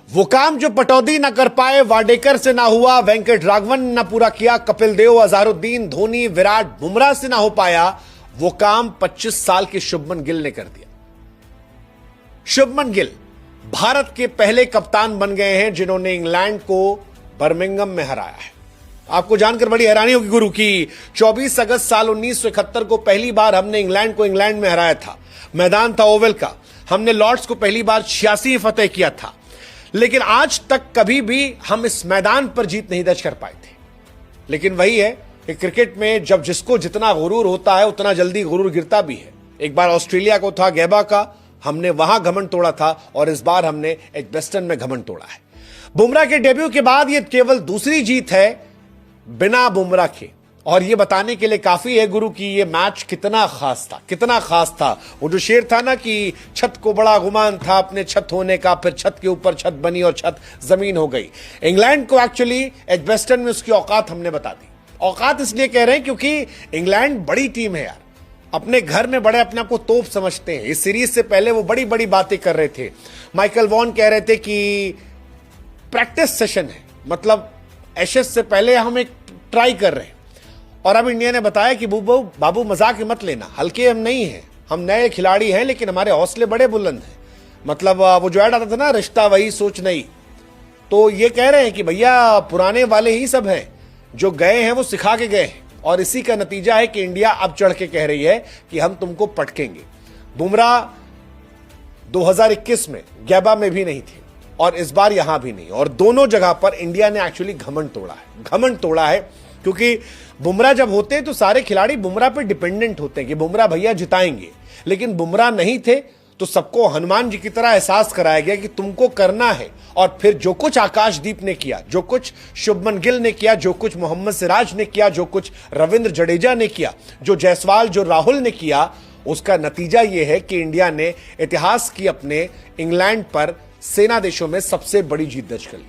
वो काम जो पटौदी न कर पाए वाडेकर से ना हुआ, वेंकट राघवन ने न पूरा किया, कपिल देव, अजहरुद्दीन, धोनी, विराट, बुमराह से ना हो पाया, वो काम 25 साल के शुभमन गिल ने कर दिया। शुभमन गिल भारत के पहले कप्तान बन गए हैं जिन्होंने इंग्लैंड को बर्मिंघम में हराया है। आपको जानकर बड़ी हैरानी होगी गुरु की 24 अगस्त साल 1971 को पहली बार हमने इंग्लैंड को इंग्लैंड में हराया था। मैदान था ओवल का। हमने लॉर्ड्स को पहली बार 86 फतेह किया था, लेकिन आज तक कभी भी हम इस मैदान पर जीत नहीं दर्ज कर पाए थे। लेकिन वही है कि क्रिकेट में जब जिसको जितना गुरूर होता है उतना जल्दी गुरूर गिरता भी है। एक बार ऑस्ट्रेलिया को था गैबा का, हमने वहां घमंड तोड़ा था और इस बार हमने एजबेस्टन में घमंड तोड़ा है। बुमराह के डेब्यू के बाद यह केवल दूसरी जीत है बिना बुमराह के, और यह बताने के लिए काफी है गुरु की यह मैच कितना खास था, कितना खास था। वो जो शेर था ना कि छत को बड़ा गुमान था अपने छत होने का, फिर छत के ऊपर छत बनी और छत जमीन हो गई। इंग्लैंड को एक्चुअली एजबेस्टन में उसकी औकात हमने बता दी। औकात इसलिए कह रहे हैं क्योंकि इंग्लैंड बड़ी टीम है यार, अपने घर में बड़े अपने आप को तोप समझते हैं। इस सीरीज से पहले वो बड़ी बड़ी बातें कर रहे थे। माइकल वॉन कह रहे थे कि प्रैक्टिस सेशन है, मतलब एशेज से पहले हम एक ट्राई कर रहे हैं। और अब इंडिया ने बताया कि बाबू मजाक मत लेना, हल्के हम नहीं हैं, हम नए खिलाड़ी हैं लेकिन हमारे हौसले बड़े बुलंद हैं। मतलब वो जो ऐड आता था ना, रिश्ता वही सोच नहीं, तो ये कह रहे हैं कि भैया पुराने वाले ही सब हैं, जो गए हैं वो सिखा के गए हैं। और इसी का नतीजा है कि इंडिया अब चढ़ के कह रही है कि हम तुमको पटकेंगे। बुमराह 2021 में गैबा में भी नहीं थे और इस बार यहां भी नहीं, और दोनों जगह पर इंडिया ने एक्चुअली घमंड तोड़ा है। घमंड तोड़ा है क्योंकि बुमराह जब होते हैं तो सारे खिलाड़ी बुमराह पे डिपेंडेंट होते हैं कि बुमराह भैया जिताएंगे, लेकिन बुमराह नहीं थे तो सबको हनुमान जी की तरह एहसास कराया गया कि तुमको करना है। और फिर जो कुछ आकाशदीप ने किया, जो कुछ शुभमन गिल ने किया, जो कुछ मोहम्मद सिराज ने किया, जो कुछ रविंद्र जडेजा ने किया, जो जायसवाल, जो राहुल ने किया, उसका नतीजा यह है कि इंडिया ने इतिहास की अपने इंग्लैंड पर सेना देशों में सबसे बड़ी जीत दर्ज कर ली।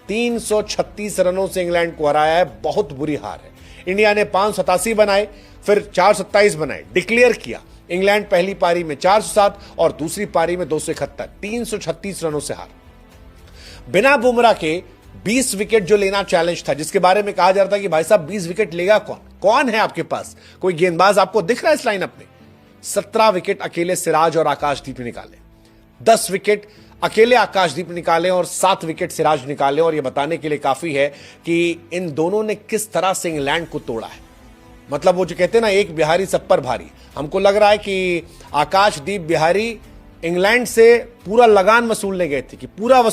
336 रनों से इंग्लैंड को हराया है। बहुत बुरी हार है। इंडिया ने 587 बनाए, फिर 427 बनाए, डिक्लेयर किया। इंग्लैंड पहली पारी में 407 और दूसरी पारी में 271, 336 रनों से हार। बिना बुमराह के 20 विकेट जो लेना चैलेंज था, जिसके बारे में कहा जा रहा था कि भाई साहब 20 विकेट लेगा कौन, कौन है आपके पास, कोई गेंदबाज आपको दिख रहा है इस लाइनअप में? 17 विकेट अकेले सिराज और आकाशदीप ने निकाले, 10 विकेट अकेले आकाशदीप निकाले और 7 विकेट सिराज निकाले। और यह बताने के लिए काफी है कि इन दोनों ने किस तरह से इंग्लैंड को तोड़ा है। मतलब वो जो कहते हैं ना, एक बिहारी सब पर भारी। हमको लग रहा है कि आकाशदीप बिहारी इंग्लैंड से पूरा लगान वसूलने गए थे कि पूरा वसूल